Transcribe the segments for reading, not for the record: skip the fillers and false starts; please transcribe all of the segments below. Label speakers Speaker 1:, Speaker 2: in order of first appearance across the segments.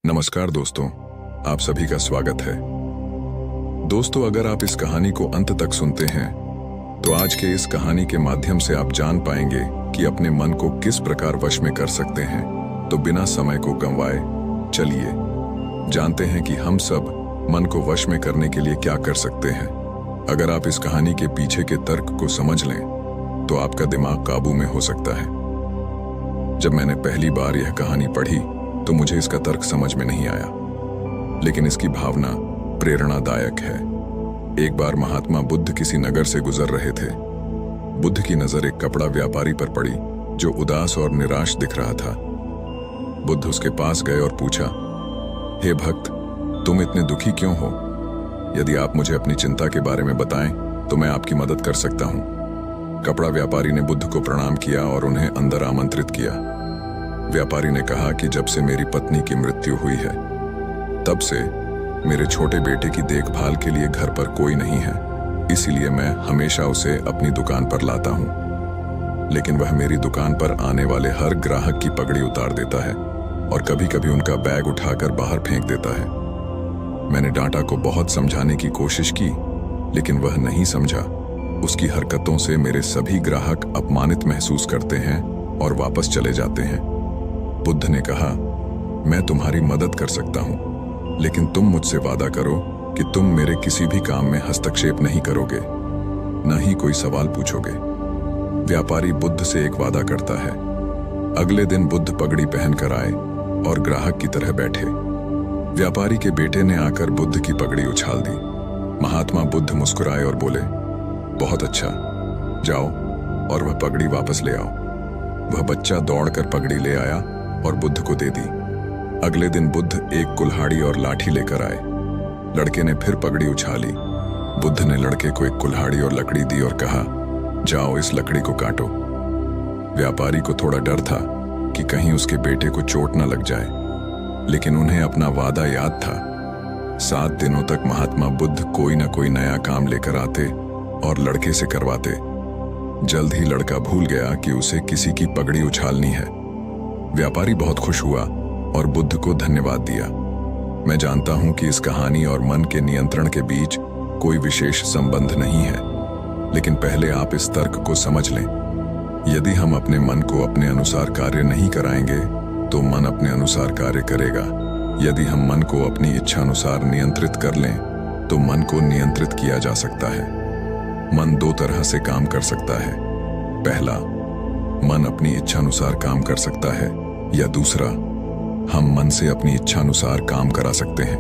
Speaker 1: नमस्कार दोस्तों, आप सभी का स्वागत है। दोस्तों, अगर आप इस कहानी को अंत तक सुनते हैं तो आज के इस कहानी के माध्यम से आप जान पाएंगे कि अपने मन को किस प्रकार वश में कर सकते हैं। तो बिना समय को गंवाए चलिए जानते हैं कि हम सब मन को वश में करने के लिए क्या कर सकते हैं। अगर आप इस कहानी के पीछे के तर्क को समझ लें तो आपका दिमाग काबू में हो सकता है। जब मैंने पहली बार यह कहानी पढ़ी तो मुझे इसका तर्क समझ में नहीं आया, लेकिन इसकी भावना प्रेरणादायक है। एक बार महात्मा बुद्ध किसी नगर से गुजर रहे थे। बुद्ध की नजर एक कपड़ा व्यापारी पर पड़ी जो उदास और निराश दिख रहा था। बुद्ध उसके पास गए और पूछा, हे भक्त, तुम इतने दुखी क्यों हो? यदि आप मुझे अपनी चिंता के बारे में बताएं तो मैं आपकी मदद कर सकता हूं। कपड़ा व्यापारी ने बुद्ध को प्रणाम किया और उन्हें अंदर आमंत्रित किया। व्यापारी ने कहा कि जब से मेरी पत्नी की मृत्यु हुई है तब से मेरे छोटे बेटे की देखभाल के लिए घर पर कोई नहीं है, इसीलिए मैं हमेशा उसे अपनी दुकान पर लाता हूं। लेकिन वह मेरी दुकान पर आने वाले हर ग्राहक की पगड़ी उतार देता है और कभी कभी उनका बैग उठाकर बाहर फेंक देता है। मैंने डांटा को बहुत समझाने की कोशिश की, लेकिन वह नहीं समझा। उसकी हरकतों से मेरे सभी ग्राहक अपमानित महसूस करते हैं और वापस चले जाते हैं। बुद्ध ने कहा, मैं तुम्हारी मदद कर सकता हूं, लेकिन तुम मुझसे वादा करो कि तुम मेरे किसी भी काम में हस्तक्षेप नहीं करोगे, न ही कोई सवाल पूछोगे। व्यापारी बुद्ध से एक वादा करता है। अगले दिन बुद्ध पगड़ी पहनकर आए और ग्राहक की तरह बैठे। व्यापारी के बेटे ने आकर बुद्ध की पगड़ी उछाल दी। महात्मा बुद्ध मुस्कुराए और बोले, बहुत अच्छा, जाओ और वह पगड़ी वापस ले आओ। वह बच्चा दौड़कर पगड़ी ले आया और बुद्ध को दे दी। अगले दिन बुद्ध एक कुल्हाड़ी और लाठी लेकर आए। लड़के ने फिर पगड़ी उछाली। बुद्ध ने लड़के को एक कुल्हाड़ी और लकड़ी दी और कहा, जाओ इस लकड़ी को काटो। व्यापारी को थोड़ा डर था कि कहीं उसके बेटे को चोट न लग जाए, लेकिन उन्हें अपना वादा याद था। 7 दिनों तक महात्मा बुद्ध कोई न कोई नया काम लेकर आते और लड़के से करवाते। जल्द ही लड़का भूल गया कि उसे किसी की पगड़ी उछालनी है। व्यापारी बहुत खुश हुआ और बुद्ध को धन्यवाद दिया। मैं जानता हूं कि इस कहानी और मन के नियंत्रण के बीच कोई विशेष संबंध नहीं है, लेकिन पहले आप इस तर्क को समझ लें। यदि हम अपने मन को अपने अनुसार कार्य नहीं कराएंगे तो मन अपने अनुसार कार्य करेगा। यदि हम मन को अपनी इच्छा अनुसार नियंत्रित कर लें तो मन को नियंत्रित किया जा सकता है। मन 2 तरह से काम कर सकता है। पहला, मन अपनी इच्छानुसार काम कर सकता है, या दूसरा, हम मन से अपनी इच्छानुसार काम करा सकते हैं।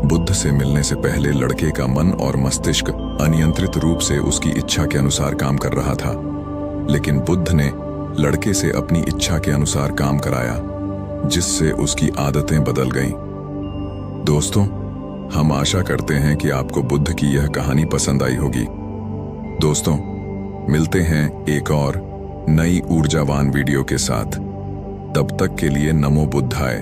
Speaker 1: बुद्ध से मिलने से पहले लड़के का मन और मस्तिष्क अनियंत्रित रूप से उसकी इच्छा के अनुसार काम कर रहा था, लेकिन बुद्ध ने लड़के से अपनी इच्छा के अनुसार काम कराया, जिससे उसकी आदतें बदल गईं। दोस्तों, हम आशा करते हैं कि आपको बुद्ध की यह कहानी पसंद आई होगी। दोस्तों, मिलते हैं एक और नई ऊर्जावान वीडियो के साथ। तब तक के लिए नमो बुद्धाय।